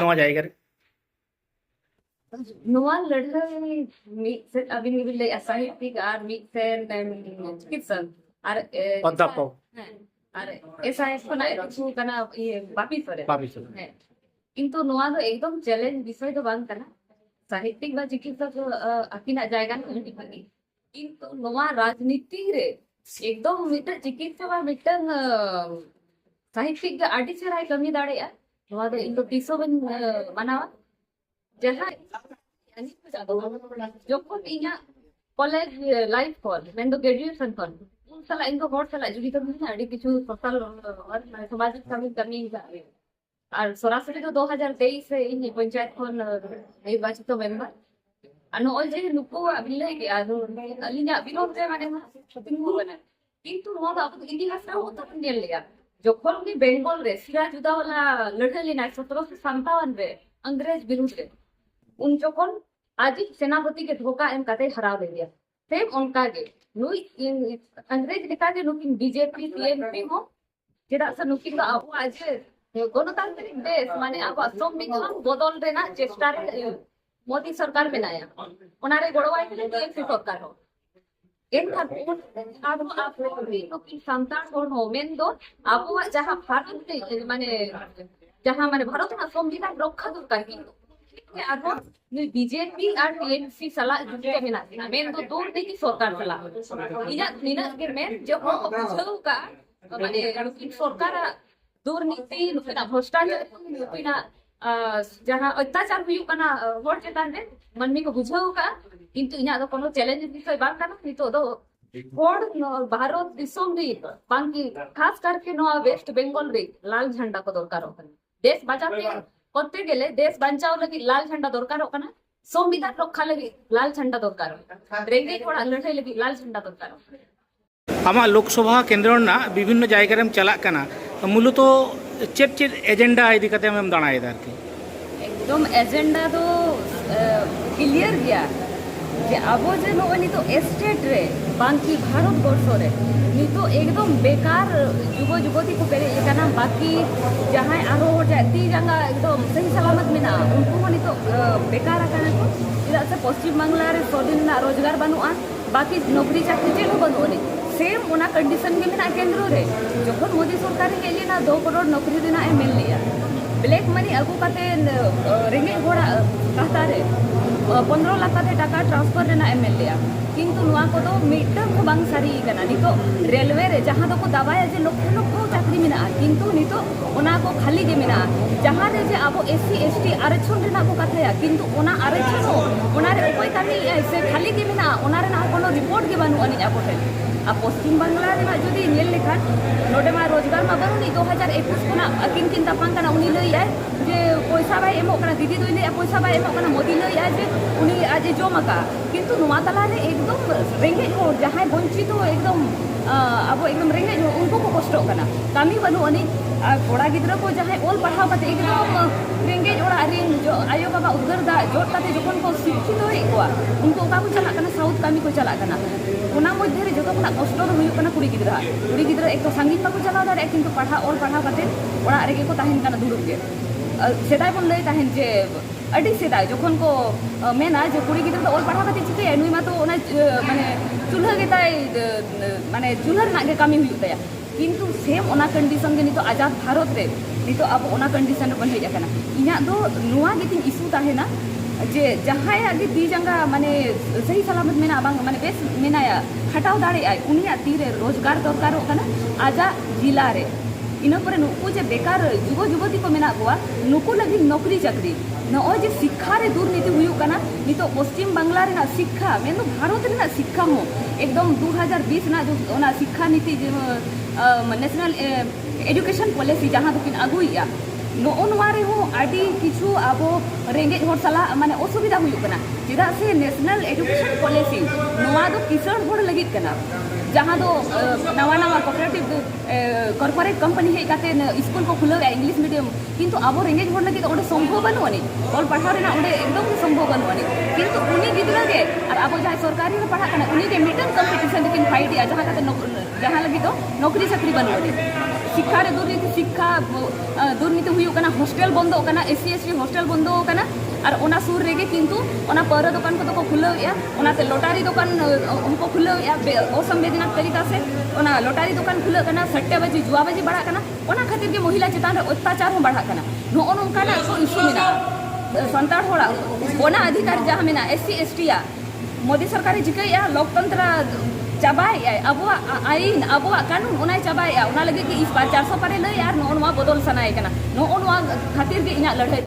नवा जायगा रे नवा लड़ाई मिक्स अभी निकल ले साहित्यिक और मिक्स चिकित्सक और अध्यापक अरे ऐसा इसको ना कुछ करना ये वापिस करे किंतु नवा तो एकदम चैलेंज विषय तो बांग करना साहित्यिक बा चिकित्सक अकिना जायगा नहीं बनी किंतु नवा राजनीति रे एकदम मिटर चिकित्सक बा मिटर साहित्यिक का आर्टिस्ट है कमी दाड़े यार नवा तो इनको तीसो बन बनावा जहाँ जो को इन्हें कॉलेज लाइफ कॉल मैं तो ग्रेजुएशन कॉल उन साला इनको बहुत साला जो भी तो नहीं है किचु सोशल और सामाजिक कमी और सरासरी तो 2023 से इन पंचायत कौन निर्वाचित मेंबर अनु और जे नुको अभिले के आदो अलिना विरोध जे माने शॉपिंग को बना किंतु वो अब इतिहास ना होता नहीं लिया যখন উনি বেঙ্গল রে সিরাজউদ্দৌলা লড়াইলেন 1757 রে अंग्रेज विरुद्ध रे उन যখন आजी सेनापति के धोखा एम कते हरा दिया सेम उनका के नुई अंग्रेज लिखा के नुकिन बीजेपी टीएमपी हो जेदा से नुकिन अब आज गणतांत्रिक देश माने अब संविधान बदल रेना चेष्टा रे मोदी सरकार बनाया उनारे गड़वाई के टीएमसी सरकार हो इन अब आप नुकिन संतान हो मेन दो अब जहां भारत माने जहां माने भारत ना संविधान रक्षा दरकार किंतु आरो बीजेपी और टीएमसी सला जुटे मेना मेन तो दूर देखी सरकार सला इना निना के मेन जो बुझाऊ का माने सरकार दुर्नीति नुकिना भ्रष्टाचार नुकिना जहां अत्याचार हुई कना वोट चेतान में मनमी को बुझाऊ का किंतु इना तो कोनो चैलेंज विषय बात करना नहीं तो होड़ भारत दिसोम रे बांकी खास करके नो वेस्ट बंगाल रे लाल झंडा को दरकार होता देश बचाते करते गेले देश बचाव लगी लाल झंडा दरकार होना संविधान रक्षा लगी लाल झंडा दरकार रेंगे थोड़ा लड़ाई लगी लाल झंडा दरकार आमा लोकसभा केंद्र ना विभिन्न जायगा रे चला कना मूलत चेत चेत एजेंडा इदी कते हम दाणायदा आरकी एकदम एजेंडा तो क्लियर गया जे अब जे नोनी तो स्टेट रे बाकी भारत वर्ष रे नी तो एकदम बेकार युव युवती को पेरे लेकाना बाकी जहां आरो जाती जगह एकदम सही सलामत में ना उनको नी तो बेकार आकाना को इदा से पश्चिम बांग्ला रे सोदिन ना रोजगार बनुआ बाकी नौकरी चाकरी चेलो बनुनी सेम ओना कंडीशन में ना केंद्र रे जखन मोदी सरकार हेली ना 2 करोड़ नौकरी देना ए मिल लिया ब्लैक मनी अगु काते रेंगे घोड़ा कहता रे 15 लाख काते टाका ट्रांसफर रेना एमएल लिया किंतु नुआ को तो मीटर को बांग सारी कना नितो रेलवे रे जहां तो को दबाया जे लोक चाकरी मिना किंतु नितो ओना को खाली जे मिना जहां रे जे आबो एससी एसटी आरक्षण रेना को कथया किंतु ओना आरक्षण ओना रे कोई कामी से खाली जे मिना ओना रे ना कोनो रिपोर्ट के बानु अनि आबो टे आ पश्चिम बांग्ला रे मा जदी नेल लेखा नोडे मा रोजगार मा बरुनी 2021 कोना अकिन किन तापांग कना उनी लई आय जे पैसा बाय एमो कना दीदी दोई ले पैसा बाय एमो कना मोदी लई आय जे उनी आज जोमका किंतु नुआ तला रे एकदम रेंगे को जहां वंचित हो एकदम अब एकदम रेंगे उनको को कष्ट कना कामी बनु अनि कोड़ा गिद्रा को जहां ओल पढ़ाव कते एकदम रेंगे ओड़ा रिन जो आयो बाबा उद्गर दा जोट कते जखन को शिक्षित होई कोआ उनको का को चला कना साउथ कामी को चला कना ओना मध्य रे जतो कना कष्ट हुई कना कुड़ी गिद्रा एक तो संगीत को चला दारे किंतु पढ़ा ओल पढ़ाव कते ओड़ा रेगे को ताहिन कना दुरुब के सेदाय बन लई ताहिन जे अडी सेदाय जखन को मेना जे कुड़ी गिद्रा तो ओल पढ़ाव कते चिके नुई मा तो ओना माने चूल्हा के ताई माने चूल्हा ना के कामी हुई तया किंतु सेम ओना कंडीशन के नितो आजाद भारत रे नितो अब ओना कंडीशन बन हेज कना इना दो नुआ गितिन इशू ताहेना जे जहां आगे दी जंगा माने सही सलामत मेना बांग माने बेस मेनाया हटाव दाड़े आय उनिया तीरे रोजगार दरकार होकना आजा जिला रे इना पर नुकु जे बेकार युव युवती को मेना गोवा नुकु लगी नौकरी चाकरी न ओ जे शिक्षा रे दुर्नीति हुयु कना नितो पश्चिम बांग्ला रे ना शिक्षा मेनो भारत रे ना शिक्षा हो एकदम 2020 ना जो ओना शिक्षा नीति जे नेशनल एजुकेशन पॉलिसी जहां दुकिन अगुइया नोनवारे हो आडी किछु आबो रेंगे होर सला माने असुविधा हुयु कना चिदा से नेशनल एजुकेशन पॉलिसी नोवा दो किसान होड़ लगित कना जहां दो नवा नवा कोऑपरेटिव कॉर्पोरेट कंपनी हे काते स्कूल को खुलो इंग्लिश मीडियम किंतु आबो रेंगे होड़ लगित ओडे संभव बनुनी और पढ़ाव रेना ओडे एकदम संभव बनुनी किंतु उनी गिदरा के और आबो जाय सरकारी रे पढ़ा कना उनी के मिटन कंपटीशन लेकिन फाइट या जहां काते जहां लगी तो नौकरी चाकरी बनुनी शिक्षा रे दुर्नीति शिक्षा दुर्नीति हुई कना हॉस्टल बंदो कना एससी एसटी हॉस्टल बंदो कना और ओना सूर रेगे किंतु ओना पारा दुकान को तो को खुलवेया ओनाते लोटारी दुकान उनको खुलवेया असंवेदनक तरीका से ओना लोटारी दुकान खुले कना सट्टेबाजी जुआबाजी बढ़ा कना ओना खातिर के महिला चितान रे अत्याचार हो बढ़ा कना नो ओनका को इशू मेना संताड़ होड़ा ओना अधिकार जहाँ मेना एससी एसटी या मोदी सरकार जिकया लोकतंत्र चाबाया अब आईन अब कानून ओना चाबाया ओना लगे कि इस बार 400 पारे ले यार नो बदल सनाए कना नो खातिर के इना लड़ाई